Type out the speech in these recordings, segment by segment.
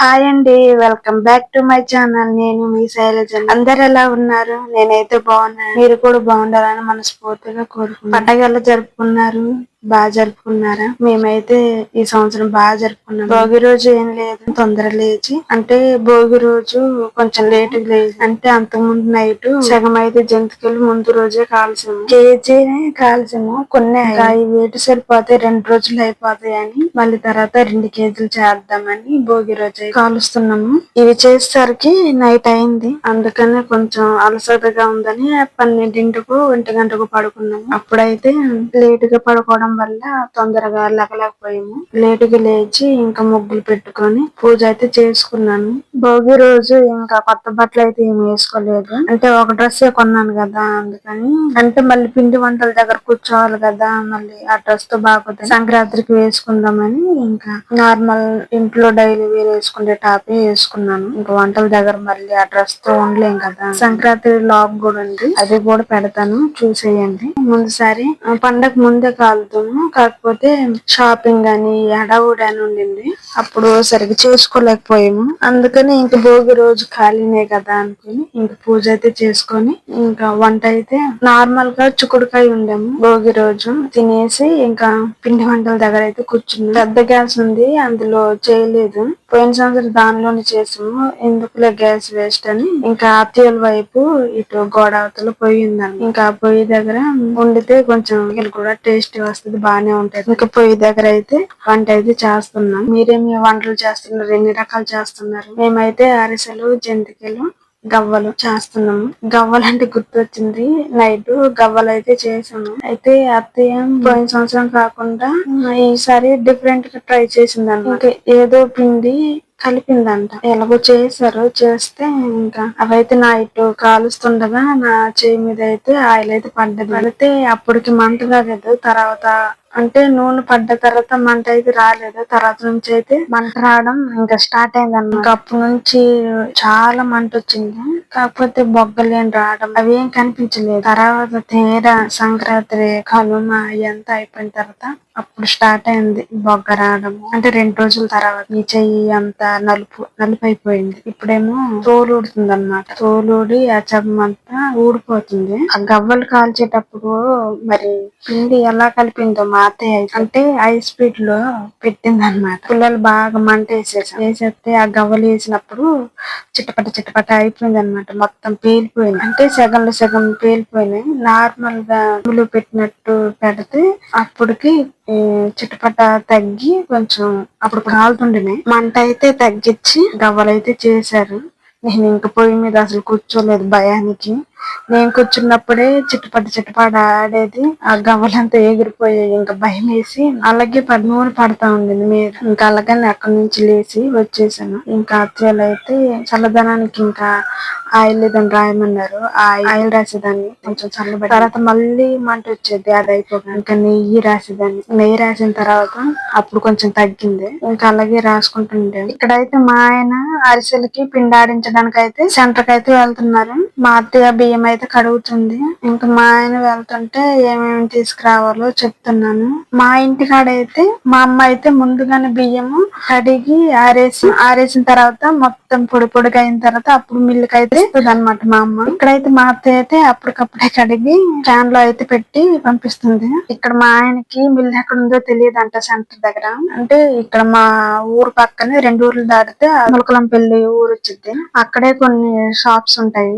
Hi అండి, welcome back to my channel. నేను మీ శైలజ. అందరు ఎలా ఉన్నారు? నేనైతే బాగున్నాను. మీరు కూడా బాగుండాలని మనస్ఫూర్తిగా కోరుకుంటున్నాను. పండగ ఎలా జరుపుకున్నారు? బాగా జరుపుకున్నారా? మేమైతే ఈ సంవత్సరం బాగా జరుపుకున్నాం. భోగి రోజు ఏం లేదు, తొందర లేచి అంటే భోగి రోజు కొంచెం లేట్ లేచి అంటే అంతకుముందు నైట్ సగం అయితే జంతికలు ముందు రోజే కాల్చాము. కేజీ కాల్చాము. కొన్ని ఈ వేటి సరిపోతాయి, 2 రోజులు అయిపోతాయి అని మళ్ళీ తర్వాత 2 కేజీలు చేద్దామని భోగి రోజు కాలుస్తున్నాము. ఇవి చేసేసరికి నైట్ అయింది. అందుకనే కొంచెం అలసటగా ఉందని 12ంటికో 1 గంటకు పడుకున్నాము. అప్పుడైతే లేట్ గా పడుకోవడం వల్ల తొందరగా లేకలేకపోయాము. లేటుగా లేచి ఇంకా ముగ్గులు పెట్టుకొని పూజ అయితే చేసుకున్నాను. భోగి రోజు ఇంకా కొత్త బట్టలు అయితే ఏమి వేసుకోలేదు. అంటే ఒక డ్రెస్ కొన్నాను కదా, అందుకని అంటే మళ్ళీ పిండి వంటల దగ్గర కూర్చోవాలి కదా, మళ్ళీ ఆ డ్రెస్ తో బాగోదు. సంక్రాంతికి వేసుకుందామని ఇంకా నార్మల్ ఇంట్లో డైలీ వేర్ వేసుకునే టాపే వేసుకున్నాను. ఇంకా వంటల దగ్గర మళ్ళీ ఆ డ్రెస్ తో ఉండలేం కదా. సంక్రాంతి లాగ్ కూడా ఉంది, అది కూడా పెడతాను, చూసేయండి. ముందుసారి పండగ ముందే కాలుతాము, కాకపోతే షాపింగ్ అని హడావుడి అని ఉండింది. అప్పుడు సరిగ్గా చేసుకోలేకపోయాము. అందుకని ఇంక భోగి రోజు ఖాళీనే కదా అనుకుని ఇంక పూజ అయితే చేసుకొని ఇంకా వంట అయితే నార్మల్ గా చుక్కుడుకాయ ఉండాము. భోగి రోజు తినేసి ఇంకా పిండి వంటల దగ్గర అయితే కూర్చున్నాం. పెద్ద గ్యాస్ ఉంది, అందులో చేయలేదు. పోయిన సంవత్సరం దానిలోనే చేసాము, ఎందుకులే గ్యాస్ వేస్ట్ అని ఇంకా అత్తయ్యల వైపు ఇటు గోడవతల పొయ్యి ఉందని ఇంకా పొయ్యి దగ్గర వండితే కొంచెం కూడా టేస్ట్ వస్తుంది, బాగానే ఉంటది. ఇంకా పొయ్యి దగ్గర అయితే వంట అయితే చేస్తున్నాం. మీరేమి వంటలు చేస్తున్నారు? ఎన్ని రకాలు చేస్తున్నారు? మేమైతే అరిసెలు, జంతికలు, గవ్వలు చేస్తున్నాము. గవ్వలు అంటే గుర్తొచ్చింది, నైట్ గవ్వలు అయితే చేసాము. అయితే అత్తయ్య పోయిన సంవత్సరం కాకుండా ఈసారి డిఫరెంట్ గా ట్రై చేసిందంట. ఇంకా ఏదో పిండి కలిపిందంట. ఎలాగో చేశారు, చేస్తే ఇంకా అవైతే నైట్ కాలుస్తుండగా నా చేయి మీద అయితే ఆయిల్ అయితే పడ్డది. పడితే అప్పటికి మంట కాలేదు, తర్వాత అంటే నూనె పడ్డ తర్వాత మంట అయితే రాలేదు. తర్వాత నుంచి అయితే మంట రావడం ఇంకా స్టార్ట్ అయింది అన్నమాట. ఇంకా అప్పటి నుంచి చాలా మంట వచ్చింది, కాకపోతే బొగ్గలేని రావడం అవి ఏం కనిపించలేదు. తర్వాత తీరా సంక్రాంతి కనుమ ఎంత అయిపోయిన తర్వాత అప్పుడు స్టార్ట్ అయింది బొగ్గ రావడం. అంటే 2 రోజుల తర్వాత ఈ చెయ్యి అంతా నలుపు అయిపోయింది. ఇప్పుడేమో తోలు ఊడుతుంది అన్నమాట. తోలు ఊడి ఆ చర్మం అంతా ఊడిపోతుంది. ఆ గవ్వలు కాల్చేటప్పుడు మరి పిండి ఎలా కలిపిందో మా అత్తయ్య అంటే హై స్పీడ్ లో పెట్టింది అన్నమాట. పిల్లలు బాగా మంట వేసేస్తే ఆ గవ్వలు వేసినప్పుడు చిటపట అయిపోయింది అన్నమాట. మొత్తం పేలిపోయింది, అంటే సగంలో సగం పేలిపోయినాయి. నార్మల్ గా పెట్టినట్టు పెడితే అప్పటికి చిటపట తగ్గి కొంచెం అప్పుడు కాలుతుండేనే మంట అయితే తగ్గించి గవ్వలైతే చేశారు. నేను ఇంక పొయ్యి మీద అసలు కూర్చోలేదు భయానికి. నేను కూర్చున్నప్పుడే చిటపట ఆడేది, ఆ గవ్వలంతా ఎగిరిపోయాయి. ఇంకా భయం వేసి అలాగే నూనె పడతా ఉండింది మీద. ఇంకా అలాగని అక్కడి నుంచి లేచి వచ్చేసాను. ఇంకా అత్తయ్యలు అయితే చల్లదనానికి ఇంకా ఆయిల్ ఏదని రాయమన్నారు. ఆయిల్ రాసేదాన్ని, కొంచెం చల్లబడి తర్వాత మళ్ళీ మంట వచ్చేది. అది అయిపోయింది, ఇంకా నెయ్యి రాసేదాన్ని. నెయ్యి రాసిన తర్వాత అప్పుడు కొంచెం తగ్గింది. ఇంకా అలాగే రాసుకుంటుండే. ఇక్కడైతే మా ఆయన అరిసెలకి పిండాడించడానికి అయితే సెంటర్ కి అయితే వెళ్తున్నారు. మా అత్తయ్య బియ్యం అయితే కడుగుతుంది. ఇంకా మా ఆయన వెళ్తుంటే ఏమేమి తీసుకురావాలో చెప్తున్నాను. మా ఇంటికాడైతే మా అమ్మ అయితే ముందుగానే బియ్యము కడిగి ఆరేసిన తర్వాత మొత్తం పొడిగా అయిన తర్వాత అప్పుడు మిల్లుకి అయితే ఇస్తుంది అనమాట మా అమ్మ. ఇక్కడైతే మా అత్తయ్య అయితే అప్పటికప్పుడే కడిగి ఫ్యాన్ లో అయితే పెట్టి పంపిస్తుంది. ఇక్కడ మా ఆయనకి మిల్లు ఎక్కడ ఉందో తెలియదు అంట, సెంటర్ దగ్గర. అంటే ఇక్కడ మా ఊరు పక్కనే 2 ఊర్లు దాటితే ములకలంపల్లి ఊరు వచ్చింది. అక్కడే కొన్ని షాప్స్ ఉంటాయి,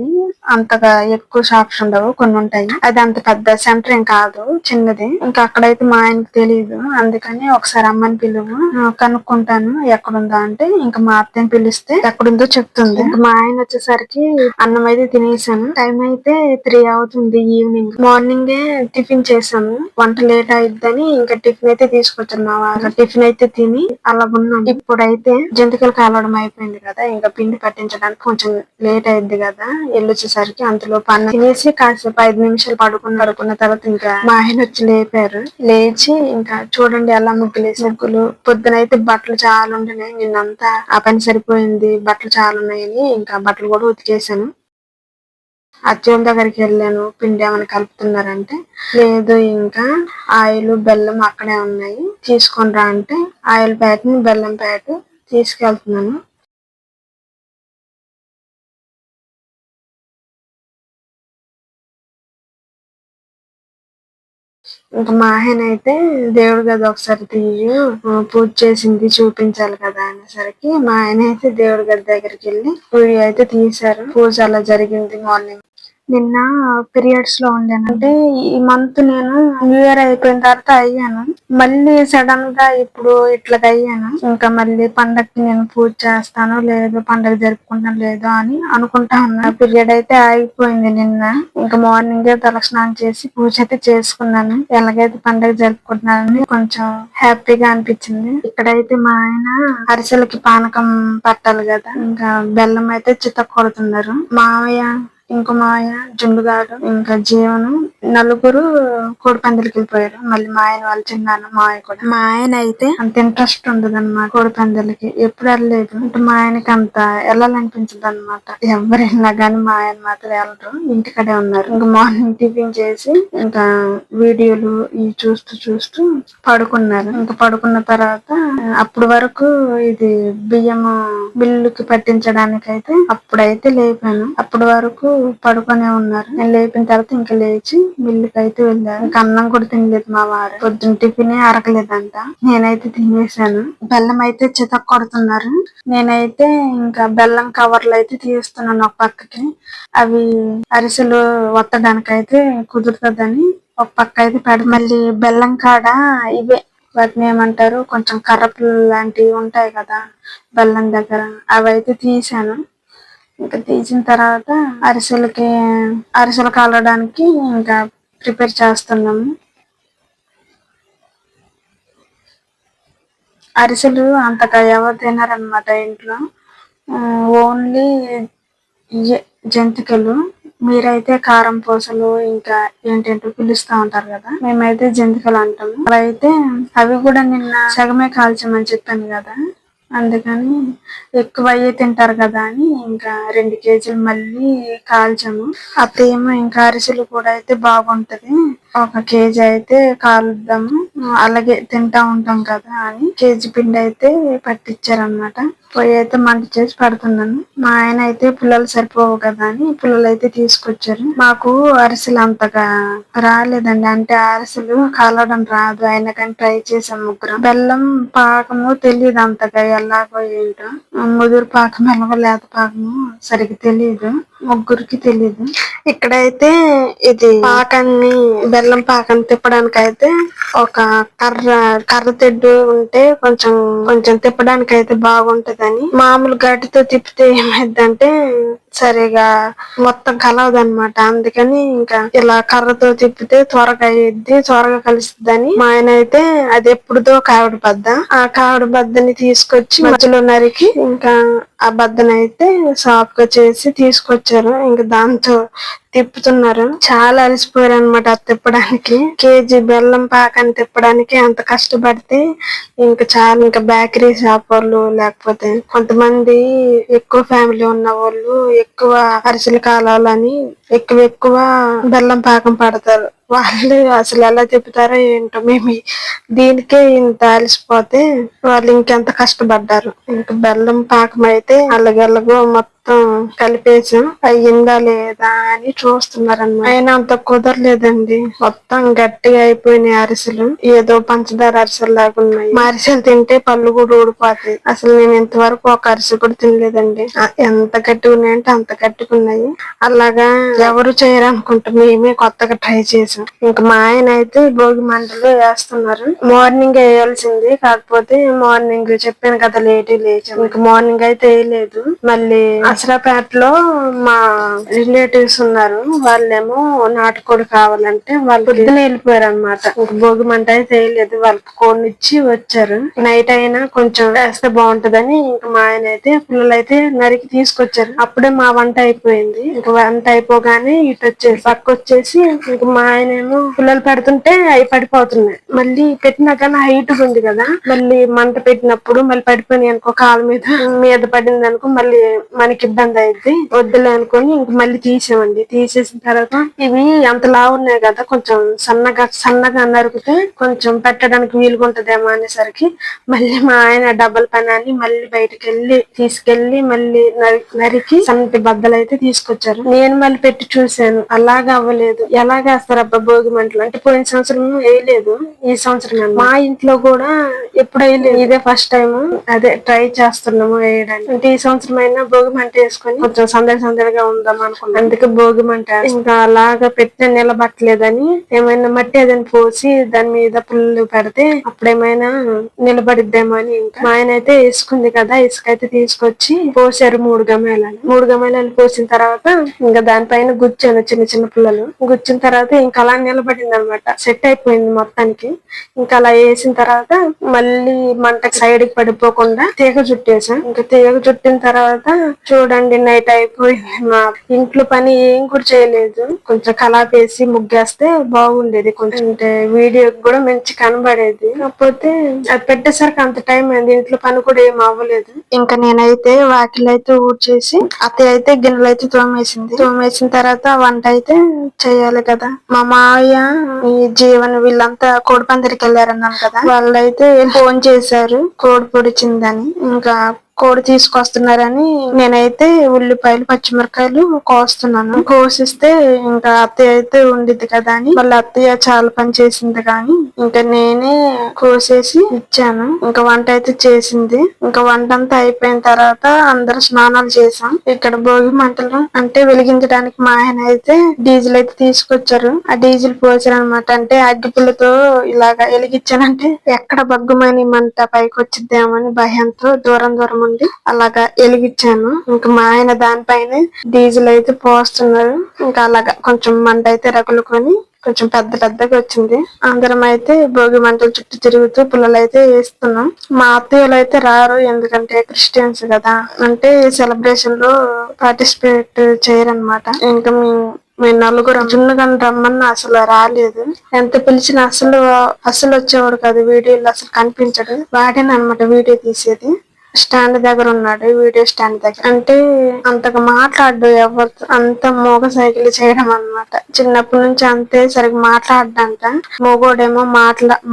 అంతగా ఎక్కువ షాప్స్ ఉండవు, కొన్ని ఉంటాయి. అది అంత పెద్ద సెంటర్ ఏం కాదు, చిన్నది. ఇంకా అక్కడైతే మా ఆయనకి తెలియదు, అందుకని ఒకసారి అమ్మని పిలువు కనుక్కుంటాను ఎక్కడుందా అంటే ఇంకా మా అత్తని పిలిస్తే ఎక్కడుందో చెప్తుంది. ఇంకా మా ఆయన వచ్చేసరికి అన్నం అయితే తినేసాను. టైం అయితే 3 అవుతుంది ఈవినింగ్. మార్నింగే టిఫిన్ చేసాము, వంట లేట్ అయిద్దని ఇంకా టిఫిన్ అయితే తీసుకొచ్చాను మా వారు. టిఫిన్ అయితే తిని అలా ఉన్నాం. ఇప్పుడైతే జంతికలు కాలవడం అయిపోయింది కదా, ఇంకా పిండి పట్టించడానికి కొంచెం లేట్ అయింది కదా, వెళ్ళొచ్చేసరికి అంతలో పన్ను తినేసి కాసేపు 5 నిమిషాలు పడుకున్న తర్వాత ఇంకా మా ఆయన వచ్చి లేపారు. లేచి ఇంకా చూడండి ఎలా ముగ్గులేసి. ముగ్గులు పొద్దునైతే బట్టలు చాలా ఉంటున్నాయి, నిన్నంతా ఆ పని సరిపోయింది. బట్టలు చాలా ఉన్నాయని ఇంకా బట్టలు కూడా ఉతికేసాను. అచ్చోళ్ళ దగ్గరికి వెళ్ళాను, పిండి ఏమైనా కలుపుతున్నారంటే లేదు, ఇంకా ఆయిల్ బెల్లం అక్కడే ఉన్నాయి తీసుకొని రా అంటే ఆయిల్ ప్యాకెట్ బెల్లం ప్యాకెట్ తీసుకెళ్తున్నాను. ఇంకా మా ఆయన అయితే దేవుడు గది ఒకసారి తీయు, పూజ చేసింది చూపించాలి కదా అనేసరికి మా ఆయన అయితే దేవుడి గది దగ్గరికి వెళ్ళి వీడియో అయితే తీశారు. పూజ అలా జరిగింది మార్నింగ్. నిన్న పీరియడ్స్ లో ఉండాను. అంటే ఈ మంత్ నేను న్యూ ఇయర్ అయిపోయిన తర్వాత అయ్యాను. మళ్ళీ సడన్ గా ఇప్పుడు ఇట్లా అయ్యాను. ఇంకా మళ్ళీ పండగకి నేను పూజ చేస్తానో లేదో, పండగ జరుపుకుంటాను లేదో అని అనుకుంటా ఉన్నా. పీరియడ్ అయితే ఆగిపోయింది నిన్న. ఇంకా మార్నింగ్ తలస్నానం చేసి పూజ అయితే చేసుకున్నాను. ఎలాగైతే పండగ జరుపుకుంటున్నానని కొంచెం హ్యాపీగా అనిపించింది. ఇక్కడైతే మా ఆయన అరిసెలకి పానకం పట్టాలి కదా, ఇంకా బెల్లం అయితే చితక కొడుతున్నారు. మావయ్య, ఇంకో మాయ, జుండుగాడు, ఇంకా జీవను, నలుగురు కోడిపందాలకి వెళ్ళిపోయారు. మళ్ళీ మా ఆయన వాళ్ళు చిన్నాన్న మాయ కూడా. మా ఆయన అయితే అంత ఇంట్రెస్ట్ ఉండదు అనమాట కోడిపందాలకి, ఎప్పుడు వెళ్ళలేదు. అంటే మా ఆయనకి అంత వెళ్ళాలనిపించదు అనమాట. ఎవరు వెళ్ళినా గానీ మా ఆయన మాత్రం వెళ్ళరు, ఇంటికడే ఉన్నారు. ఇంకా మార్నింగ్ టిఫిన్ చేసి ఇంకా వీడియోలు ఇవి చూస్తూ చూస్తూ పడుకున్నారు. ఇంకా పడుకున్న తర్వాత అప్పుడు వరకు ఇది బియ్యము బిల్లుకి పట్టించడానికైతే అప్పుడైతే లేపాను. అప్పటి వరకు పడుకునే ఉన్నారు. నేను లేపిన తర్వాత ఇంకా లేచి మిల్లుకి అయితే వెళ్ళారు. ఇంకా అన్నం కూడా తినలేదు మా వారు. పొద్దున్న టిఫిన్ అరగలేదంట. నేనైతే తినేసాను. బెల్లం అయితే చితక కొడుతున్నారు. నేనైతే ఇంకా బెల్లం కవర్లు అయితే తీస్తున్నాను ఒక పక్కకి. అవి అరిసెలు వత్తడానికైతే కుదురుతుందని ఒక పక్క అయితే మళ్ళీ బెల్లం కాడ ఇవే వాటిని ఏమంటారు, కొంచెం కర్రపులు లాంటివి ఉంటాయి కదా బెల్లం దగ్గర, అవి అయితే తీసాను. ఇంకా తీసిన తర్వాత అరిసెలు కాలడానికి ఇంకా ప్రిపేర్ చేస్తున్నాము. అరిసెలు అంతగా ఎవరు తినారనమాట ఇంట్లో, ఓన్లీ జంతికలు. మీరైతే కారం పూసలు ఇంకా ఏంటంటో పిలుస్తా ఉంటారు కదా, మేమైతే జంతికలు అంటాము. అవి కూడా నిన్న సగమే కాల్చమని చెప్పాను కదా, అందుకని ఎక్కువ అయ్యే తింటారు కదా అని ఇంకా 2 కేజీలు మళ్ళీ కాల్చాము. అప్పుడేమో ఇంకా అరిసెలు కూడా అయితే బాగుంటది, 1 కేజీ అయితే కాలుద్దాము, అలాగే తింటా ఉంటాం కదా అని కేజీ పిండి అయితే పట్టించారనమాట. పొయ్యి అయితే మంట చేసి పెడుతున్నాను. మా ఆయన అయితే పుల్లలు సరిపోవు కదా అని పుల్లలు అయితే తీసుకొచ్చారు. మాకు అరిసెలు అంతగా రాలేదండి, అంటే అరిసెలు కాలవడం రాదు. అయినా కానీ ట్రై చేసాం ముగ్గురం. బెల్లం పాకము తెలియదు అంతగా ఎలాగో ఏంటో, ముదురు పాకం ఎలాగో లేత పాకము సరిగ్గా తెలియదు, ముగ్గురికి తెలియదు. ఇక్కడైతే ఇది పాకాన్ని, బెల్లం పాకాన్ని తిప్పడానికి అయితే ఒక కర్ర తెడ్డు ఉంటే కొంచెం తిప్పడానికి అయితే బాగుంటదని, మామూలు గట్టితో తిప్పితే ఏమైందంటే సరిగా మొత్తం కలవదనమాట. అందుకని ఇంకా ఇలా కర్రతో తిప్పితే త్వరగా అయ్యిద్ది, త్వరగా కలుస్తుందని మా ఆయన అయితే అది ఎప్పుడుదో కావిడి బద్ద, ఆ కావిడి బద్దని తీసుకొచ్చి మధ్యలో నరికి ఇంకా ఆ బద్దనైతే సాఫ్ గా చేసి తీసుకొచ్చారు. ఇంకా దాంతో తిప్పుతున్నారు. చాలా అలసిపోయారు అనమాట అది తిప్పడానికి. కేజీ బెల్లం పాకాన్ని తిప్పడానికి అంత కష్టపడితే ఇంకా బేకరీ షాప్ వాళ్ళు, లేకపోతే కొంతమంది ఎక్కువ ఫ్యామిలీ ఉన్న వాళ్ళు ఎక్కువ అరిసెలు కాలాలని ఎక్కువ బెల్లం పాకం పడతారు. వాళ్ళు అసలు ఎలా తిప్పుతారో ఏంటో, మేము దీనికే ఇంత అలసిపోతే వాళ్ళు ఇంకెంత కష్టపడ్డారు. ఇంకా బెల్లం పాకం అయితే అల్లగల్లగో మొత్తం కలిపేసాం. అయ్యిందా లేదా అని చూస్తున్నారన్నమాట. అయినా అంత కుదరలేదండి, మొత్తం గట్టిగా అయిపోయినాయి అరిసెలు, ఏదో పంచదార అరిసెలు లాగా ఉన్నాయి. మా అరిసెలు తింటే పళ్ళు కూడా ఊడిపోతాయి. అసలు నేను ఇంతవరకు ఒక అరిసె కూడా తినలేదండి, ఎంత గట్టిగా ఉన్నాయంటే అంత గట్టిగా ఉన్నాయి. అలాగా ఎవరు చేయరు అనుకుంటా, మేమే కొత్తగా ట్రై చేసాం. ఇంకా మా ఆయన అయితే భోగి మంటలు వేస్తున్నారు. మార్నింగ్ వేయాల్సింది, కాకపోతే మార్నింగ్ చెప్పాను కదా లేట్ లేచాం, ఇంకా మార్నింగ్ అయితే వేయలేదు. మళ్ళీ అసరాపేటలో మా రిలేటివ్స్ ఉన్నారు, వాళ్ళేమో నాటుకోడి కావాలంటే వాళ్ళు పొద్దున వెళ్ళిపోయారు అనమాట. భోగి మంట అయితే వేయలేదు, వాళ్ళకి కోడినిచ్చి వచ్చారు. నైట్ అయినా కొంచెం వేస్తే బాగుంటదని ఇంకా మా ఆయన అయితే పిల్లలు అయితే నరికి తీసుకొచ్చారు. అప్పుడే మా వంట అయిపోయింది. ఇంకా వంట అయిపోగానే ఇటు వచ్చేసి పక్క వచ్చేసి ఇంకా మా ఆయన ఏమో పిల్లలు పెడుతుంటే అవి పడిపోతున్నాయి. మళ్ళీ పెట్టినా కానీ హైట్ ఉంది కదా, మళ్ళీ మంట పెట్టినప్పుడు మళ్ళీ పడిపోయినాయి అనుకో, కాలు మీద పడింది అనుకో మళ్ళీ మనకి ఇబ్బంది అయింది వద్దులే అనుకుని ఇంక మళ్ళీ తీసామండి. తీసేసిన తర్వాత ఇవి అంత లావు ఉన్నాయి కదా, కొంచెం సన్నగా నరికితే కొంచెం పెట్టడానికి వీలుగా ఉంటదేమో అనేసరికి మళ్ళీ మా ఆయన డబల్ పని అని మళ్ళీ బయటకు తీసుకెళ్లి మళ్ళీ నరికి సన్నటి బద్దలు అయితే తీసుకొచ్చారు. నేను మళ్ళీ పెట్టి చూశాను, అలాగా అవ్వలేదు. ఎలాగేస్తారబ్బా భోగి మంటలు అంటే పోయిన సంవత్సరం వేయలేదు, ఈ సంవత్సరం మా ఇంట్లో కూడా ఎప్పుడు వేయలేదు, ఇదే ఫస్ట్ టైం. అదే ట్రై చేస్తున్నాము వేయడానికి. అంటే ఈ సంవత్సరం అయినా భోగి మంట వేసుకొని కొంచెం సందడిగా ఉందాం అనుకున్నాం. అందుకే భోగి మంట ఇంకా అలాగా పెట్టిన నిలబట్టలేదని ఏమైనా మట్టి ఏదైనా పోసి దాని మీద పుల్లు పెడితే అప్పుడేమైనా నిలబడిద్దేమో అని ఇంకా మా ఆయన అయితే వేసుకుంది కదా, ఇసుక అయితే తీసుకొచ్చి పోసారు 3 గమేళాలు. 3 గమేళాలు పోసిన తర్వాత ఇంకా దానిపైన గుచ్చాను చిన్న చిన్న పుల్లలు. గుచ్చిన తర్వాత ఇంకా అలా నిలబడింది అనమాట, సెట్ అయిపోయింది మొత్తానికి. ఇంకా అలా వేసిన తర్వాత మళ్ళీ మంటకి సైడ్ కి పడిపోకుండా తీగ చుట్టేసాం. ఇంకా తీగ చుట్టిన తర్వాత చూడండి నైట్ అయిపోయింది. మా ఇంట్లో పని ఏం కూడా చేయలేదు, కొంచెం కలాపేసి ముగ్గేస్తే బాగుండేది, కొంచెం అంటే వీడియో కూడా మంచి కనబడేది. కాకపోతే అది పెట్టేసరికి అంత టైం అయింది, ఇంట్లో పని కూడా ఏం అవ్వలేదు. ఇంకా నేనైతే వాకిలైతే ఊడ్చేసి అత్తయ్య అయితే గిన్నెలు అయితే తోమేసిన తర్వాత వంట అయితే చెయ్యాలి కదా. మా మావయ్య ఈ జీవన్ వీళ్ళంతా కోడి పందిరికి వెళ్ళారన్నాను కదా, వాళ్ళైతే ఫోన్ చేశారు కోడి పొడిచిందని. ఇంకా కోడి తీసుకొస్తున్నారని నేనైతే ఉల్లిపాయలు పచ్చిమిరకాయలు కోస్తున్నాను. కోసిస్తే ఇంకా అత్తయ్య అయితే ఉండిద్ది కదా అని వాళ్ళ అత్తయ్య చాలా పని చేసింది కానీ ఇంకా నేనే కోసేసి ఇచ్చాను. ఇంకా వంట అయితే చేసింది. ఇంకా వంట అంతా అయిపోయిన తర్వాత అందరూ స్నానాలు చేసాం. ఇక్కడ భోగి మంటలు అంటే వెలిగించడానికి మా ఆయన అయితే డీజిల్ అయితే తీసుకొచ్చారు. ఆ డీజిల్ పోసారు అనమాట. అంటే అగ్గిపుల్లతో ఇలాగా వెలిగించానంటే ఎక్కడ బగ్గుమని మంట పైకి వచ్చిద్దేమో అని భయంతో దూరం ఉండి అలాగా వెలిగించాను. ఇంకా మా ఆయన దానిపైన డీజిల్ అయితే పోస్తున్నారు. ఇంకా అలాగా కొంచెం మంట అయితే రగులుకొని కొంచెం పెద్దగా వచ్చింది. అందరం అయితే భోగి మంటల చుట్టూ తిరుగుతూ పుల్లలు అయితే వేస్తున్నాం. మా అత్తయ్యలు అయితే రారు, ఎందుకంటే క్రిస్టియన్స్ కదా, అంటే సెలబ్రేషన్ లో పార్టిసిపేట్ చేయరన్నమాట. ఇంకా మేము నలుగురు జున్నుగాని రమ్మన్నా అసలు రాలేదు. ఎంత పిలిచినా అసలు వచ్చేవాడు కాదు, వీడియోలో అసలు కనిపించడు. వాడేనమాట వీడియో తీసేది. స్టాండ్ దగ్గర ఉన్నాడు, వీడియో స్టాండ్ దగ్గర. అంటే అంతగా మాట్లాడు ఎవరితో, అంత మోగ సైకిల్ చేయడం అన్నమాట. చిన్నప్పటి నుంచి అంతే, సరిగ్గా మాట్లాడంట. మోగోడేమో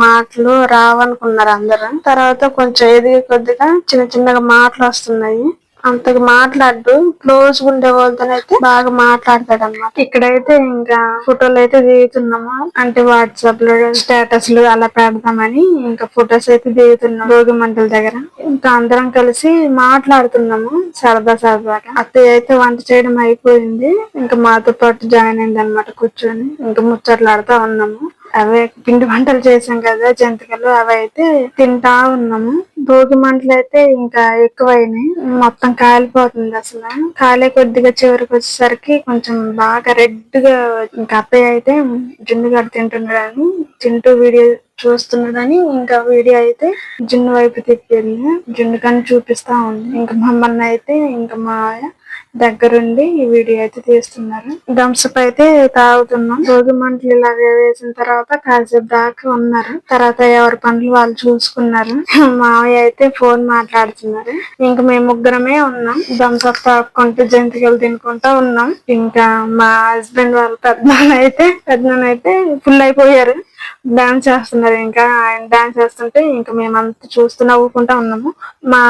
మాటలు రావనుకున్నారు అందరూ. తర్వాత కొంచెం ఎదిగే కొద్దిగా చిన్నగా మాటలు వస్తున్నాయి. అంతగా మాట్లాడు, క్లోజ్ ఉండే వాళ్ళతోనైతే బాగా మాట్లాడతాడు అన్నమాట. ఇక్కడైతే ఇంకా ఫోటోలు అయితే దిగుతున్నాము, అంటే వాట్సాప్ లో స్టేటస్లు అలా పెడతామని ఇంకా ఫొటోస్ అయితే దిగుతున్నాం భోగి మంటల దగ్గర. ఇంకా అందరం కలిసి మాట్లాడుతున్నాము సరదాగా. అత్తయ్య అయితే వంట చేయడం అయిపోయింది, ఇంకా మాతో పాటు జాయిన్ అయింది అనమాట. కూర్చొని ఇంకా ముచ్చట్లాడుతూ ఉన్నాము. అవే పిండి వంటలు చేసాం కదా జంతికలు, అవి అయితే తింటా ఉన్నాము. భోగి మంటలు అయితే ఇంకా ఎక్కువైనాయి, మొత్తం కాలిపోతుంది. అసలు కాలే కొద్దిగా చివరికి వచ్చేసరికి కొంచెం బాగా రెడ్ గా, ఇంకా అత్తయ్య అయితే జున్ను గడ్డ తింటున్నాడని తింటూ వీడియో చూస్తున్నాడని ఇంకా వీడియో అయితే జున్ను వైపు తిప్పింది. జున్ను కని చూపిస్తా ఉంది. ఇంకా మమ్మల్ని అయితే ఇంకా మా దగ్గరుండి ఈ వీడియో అయితే తీస్తున్నారు. థమ్స్అప్ అయితే తాగుతున్నాం. భోగి మంటలు ఇలా వేసిన తర్వాత కాసేపు దాకా ఉన్నారు. తర్వాత ఎవరి పనులు వాళ్ళు చూసుకున్నారు. మావయ్య అయితే ఫోన్ మాట్లాడుతున్నారు. ఇంకా మేము ముగ్గురమే ఉన్నాం, థమ్స్అప్ తాక్కుంటూ జంతికలు తినుకుంటూ ఉన్నాం. ఇంకా మా హస్బెండ్ వాళ్ళ పెద్దనాన్నైతే ఫుల్ అయిపోయారు, డాన్స్ చేస్తున్నారు. ఇంకా ఆయన డాన్స్ చేస్తుంటే ఇంకా మేమంతా చూస్తూ నవ్వుకుంటా ఉన్నాము. మా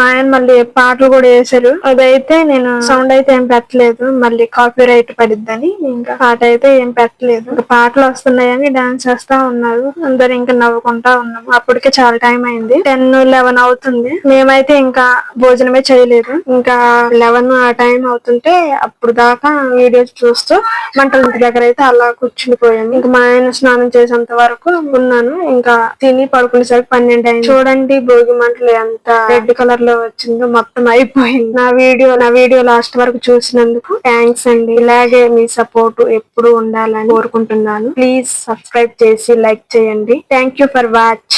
ఆయన మళ్ళీ పాటలు కూడా వేసారు. అదైతే నేను సౌండ్ అయితే ఏం పెట్టలేదు, మళ్ళీ కాపీ రైట్ పడిద్దని ఇంకా పాట అయితే ఏం పెట్టలేదు. ఇంకా పాటలు వస్తున్నాయని డాన్స్ చేస్తా ఉన్నారు అందరు. ఇంకా నవ్వుకుంటా ఉన్నాము. అప్పటికే చాలా టైం అయింది, 10-11 అవుతుంది. మేమైతే ఇంకా భోజనమే చేయలేదు. ఇంకా 11 ఆ టైం అవుతుంటే అప్పుడు దాకా వీడియోస్ చూస్తూ మంటల దగ్గర అయితే అలా కూర్చునిపోయాము. ఇంకా మా ఆయన స్నానం చేసేంత వరకు ఉన్నాను. ఇంకా తిని పడుకునేసరికి 12 అయింది. చూడండి భోగి మంటలు ఎంత రెడ్ కలర్ లో వచ్చిందో, మొత్తం అయిపోయింది. నా వీడియో లాస్ట్ వరకు చూసినందుకు థ్యాంక్స్ అండి. ఇలాగే మీ సపోర్ట్ ఎప్పుడు ఉండాలని కోరుకుంటున్నాను. ప్లీజ్ సబ్స్క్రైబ్ చేసి లైక్ చేయండి. Thank you for watch.